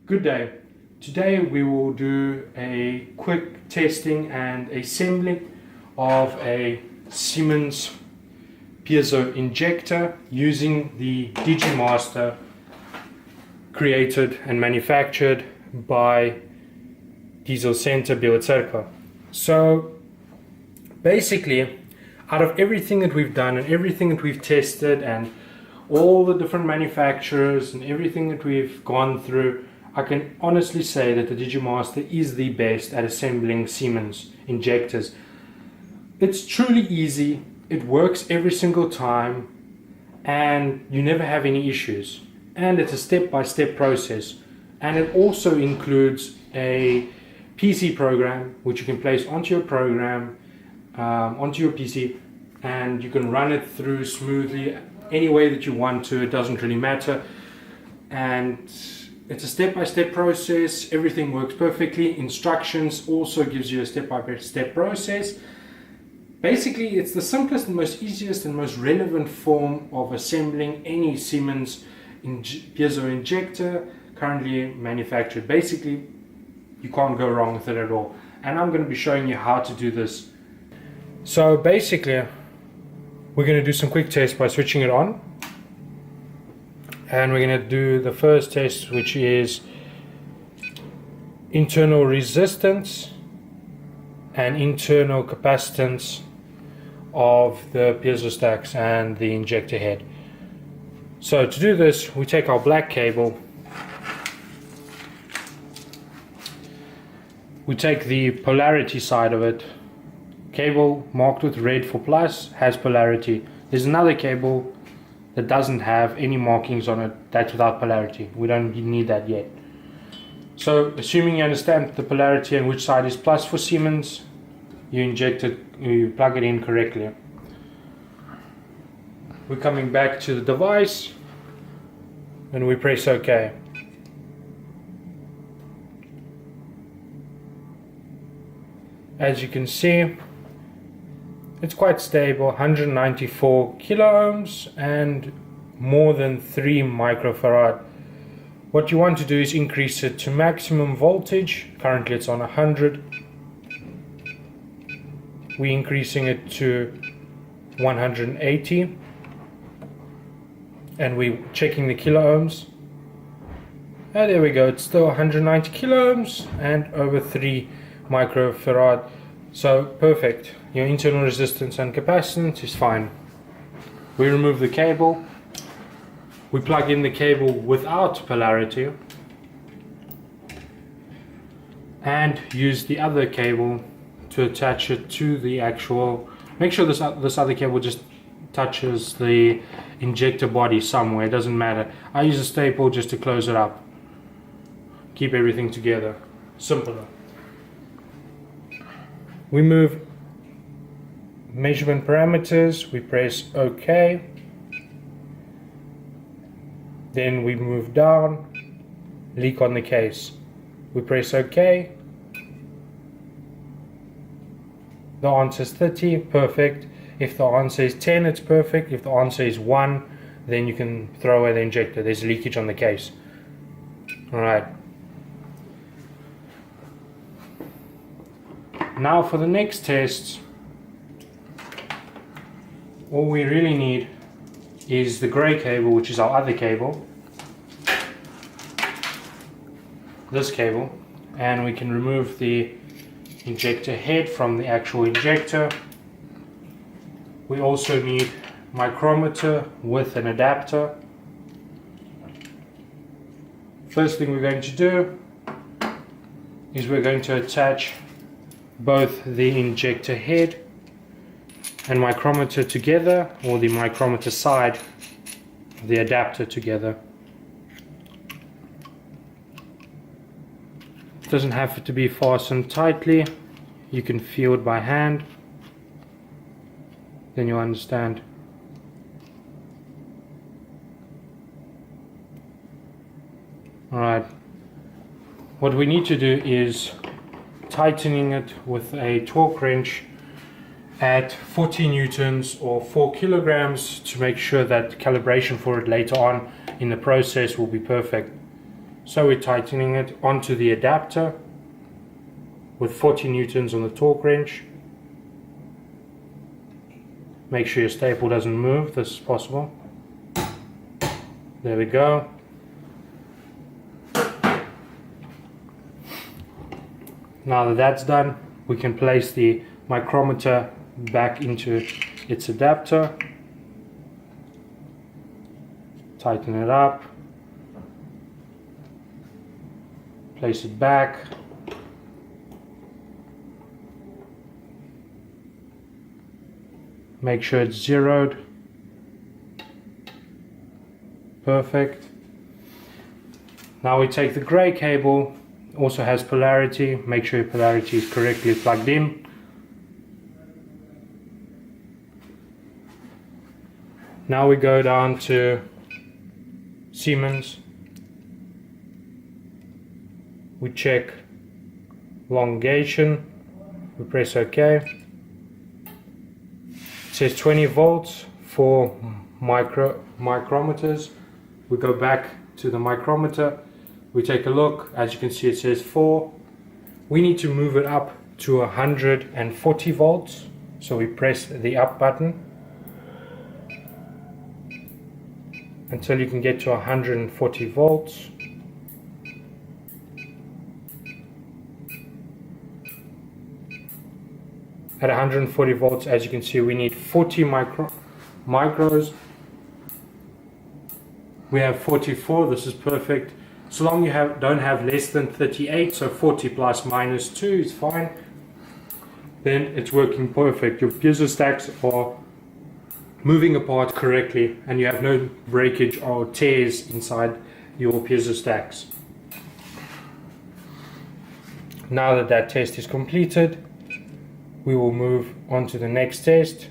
Good day. Today we will do a quick testing and assembling of a Siemens Piezo injector using the Digimaster created and manufactured by Diesel Center Bielefeld. So basically, out of everything that we've done and everything that we've tested and all the different manufacturers and everything that we've gone through, I can honestly say that the Digimaster is the best at assembling Siemens injectors. It's truly easy, it works every single time, and you never have any issues. And it's a step-by-step process. And it also includes a PC program which you can place onto your program, onto your PC, and you can run it through smoothly any way that you want to. It doesn't really matter. And it's a step-by-step process. Everything works perfectly. Instructions also gives you a step-by-step process. Basically, it's the simplest and most easiest and most relevant form of assembling any Siemens Piezo injector currently manufactured. Basically, you can't go wrong with it at all. And I'm going to be showing you how to do this. So basically, we're going to do some quick tests by switching it on. And we're going to do the first test, which is internal resistance and internal capacitance of the piezo stacks and the injector head. So to do this, we take our black cable, we take the polarity side of it. Cable marked with red for plus has polarity. There's another cable that doesn't have any markings on it, that's without polarity. We don't need that yet. So assuming you understand the polarity and which side is plus for Siemens, you inject it, you plug it in correctly. We're coming back to the device and we press OK. As you can see, it's quite stable, 194 kilo ohms and more than 3 microfarad. What you want to do is increase it to maximum voltage. Currently it's on 100. We're increasing it to 180 and we're checking the kilo ohms. And there we go, it's still 190 kilo ohms and over 3 microfarad. So perfect, your internal resistance and capacitance is fine. We remove the cable, we plug in the cable without polarity and use the other cable to attach it to the actual, make sure this other cable just touches the injector body somewhere, it doesn't matter. I use a staple just to close it up, keep everything together, simpler. We move measurement parameters, we press OK, then we move down, leak on the case, we press OK, the answer is 30, perfect. If the answer is 10, it's perfect. If the answer is 1, then you can throw away the injector, there's leakage on the case. Alright. Now for the next test, all we really need is the grey cable, which is our other cable, this cable, and we can remove the injector head from the actual injector. We also need micrometer with an adapter. First thing we're going to do is we're going to attach both the injector head and micrometer together, or the micrometer side of the adapter together. It doesn't have to be fastened tightly, you can feel it by hand, then you'll understand. Alright, what we need to do is tightening it with a torque wrench at 40 newtons or 4 kilograms to make sure that calibration for it later on in the process will be perfect. So we're tightening it onto the adapter with 40 newtons on the torque wrench. Make sure your staple doesn't move, this is possible. There we go. Now that that's done, we can place the micrometer back into its adapter. Tighten it up. Place it back. Make sure it's zeroed. Perfect. Now we take the grey cable, also has polarity. Make sure your polarity is correctly plugged in. Now we go down to Siemens. We check elongation. We press OK. It says 20 volts for micrometers. We go back to the micrometer. We take a look. As you can see, it says 4. We need to move it up to 140 volts. So we press the up button until you can get to 140 volts. At 140 volts, as you can see, we need 40 micros. We have 44. This is perfect. So long you don't have less than 38, so 40 plus minus 2 is fine. Then it's working perfect. Your piezo stacks are moving apart correctly, and you have no breakage or tears inside your piezo stacks. Now that that test is completed, we will move on to the next test,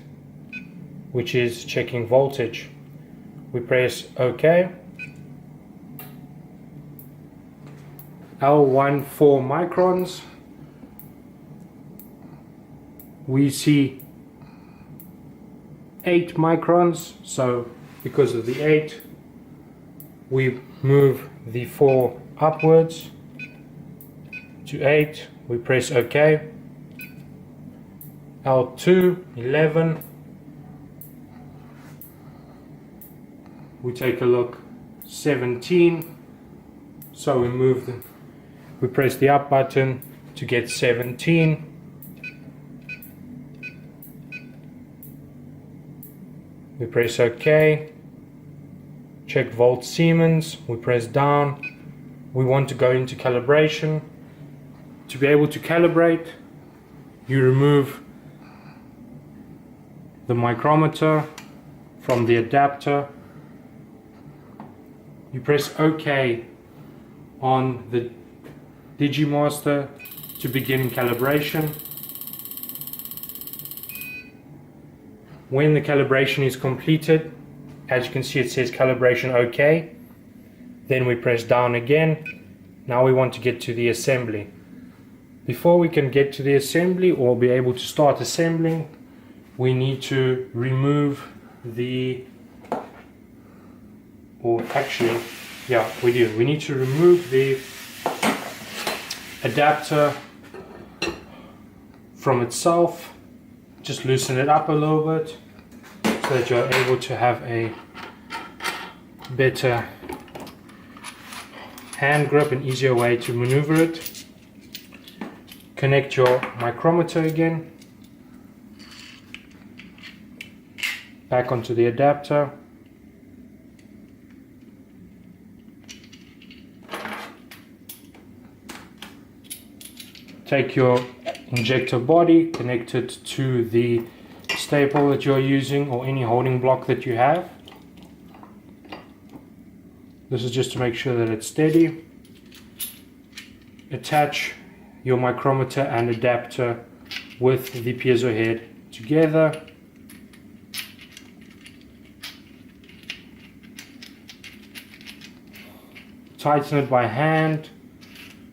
which is checking voltage. We press OK. L1 4 microns. We see 8 microns, so because of the 8, we move the 4 upwards to 8. We press OK. L2 11. We take a look, 17. So we press the up button to get 17. We press OK. Check volt Siemens. We press down. We want to go into calibration. To be able to calibrate, you remove the micrometer from the adapter. You press OK on the Digimaster to begin calibration. When the calibration is completed, as you can see, it says calibration OK. Then we press down again. Now we want to get to the assembly. Before we can get to the assembly or be able to start assembling, we need to remove the, or actually, yeah, we do. We need to remove the adapter from itself. Just loosen it up a little bit so that you're able to have a better hand grip and easier way to maneuver it. Connect your micrometer again back onto the adapter. Take your injector body, connect it to the staple that you're using or any holding block that you have. This is just to make sure that it's steady. Attach your micrometer and adapter with the piezo head together. Tighten it by hand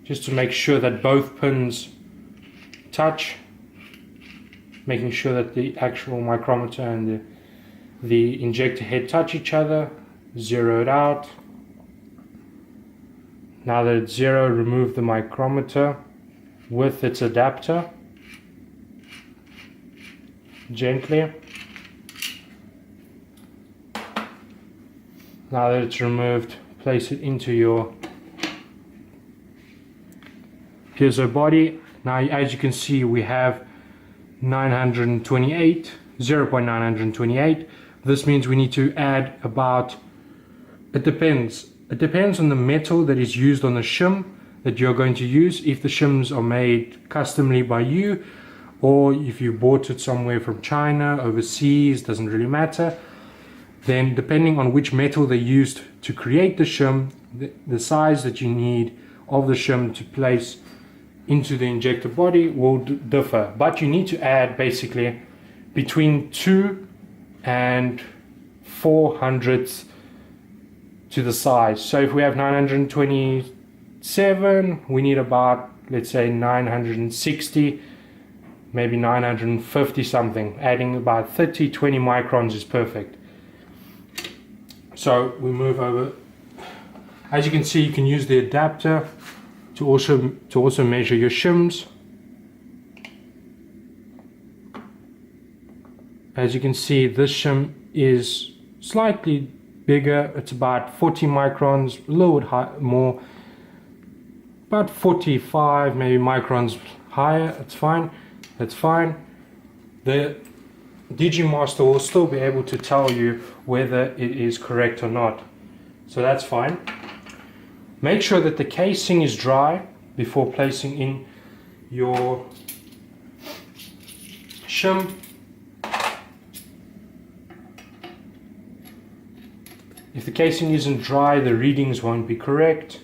just to make sure that both pins touch, making sure that the actual micrometer and the injector head touch each other. Zero it out. Now that it's 0, remove the micrometer with its adapter gently. Now that it's removed, place it into your piezo body. Now, as you can see, we have 928, 0.928. This means we need to add about, it depends on the metal that is used on the shim that you're going to use. If the shims are made customly by you, or if you bought it somewhere from China, overseas, doesn't really matter. Then depending on which metal they used to create the shim, the size that you need of the shim to place into the injector body will differ. But you need to add basically between 2 and 4 hundredths to the size. So if we have 927, we need about, let's say, 960, maybe 950 something. Adding about 30, 20 microns is perfect. So we move over. As you can see, you can use the adapter to also measure your shims. As you can see, this shim is slightly bigger. It's about 40 microns, a little bit more, about 45 maybe microns higher. It's fine. That's fine. The Digimaster will still be able to tell you whether it is correct or not. So that's fine. Make sure that the casing is dry before placing in your shim. If the casing isn't dry, the readings won't be correct.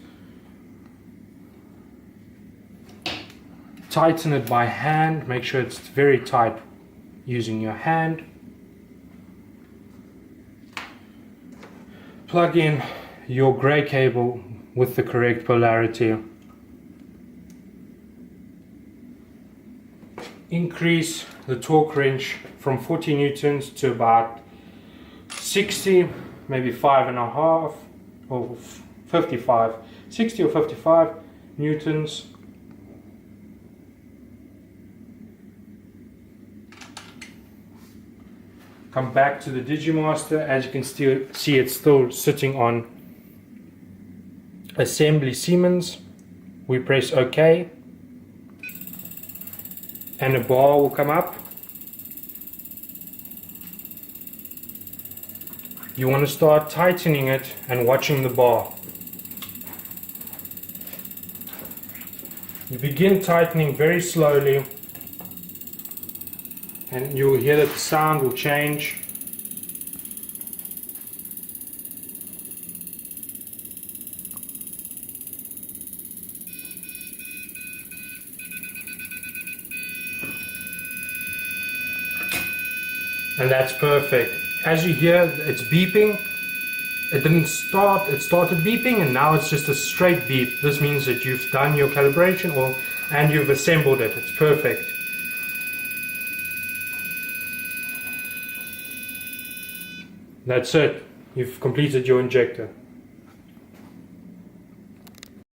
Tighten it by hand. Make sure it's very tight using your hand. Plug in your gray cable with the correct polarity. Increase the torque wrench from 40 newtons to about 60, maybe 5.5 or 55, 60 or 55 newtons. Come back to the Digimaster. As you can still see, it's still sitting on assembly Siemens. We press OK and a bar will come up. You want to start tightening it and watching the bar. You begin tightening very slowly, and you'll hear that the sound will change. And that's perfect. As you hear, it's beeping. It didn't start, it started beeping, and now it's just a straight beep. This means that you've done your calibration and you've assembled it. It's perfect. That's it. You've completed your injector.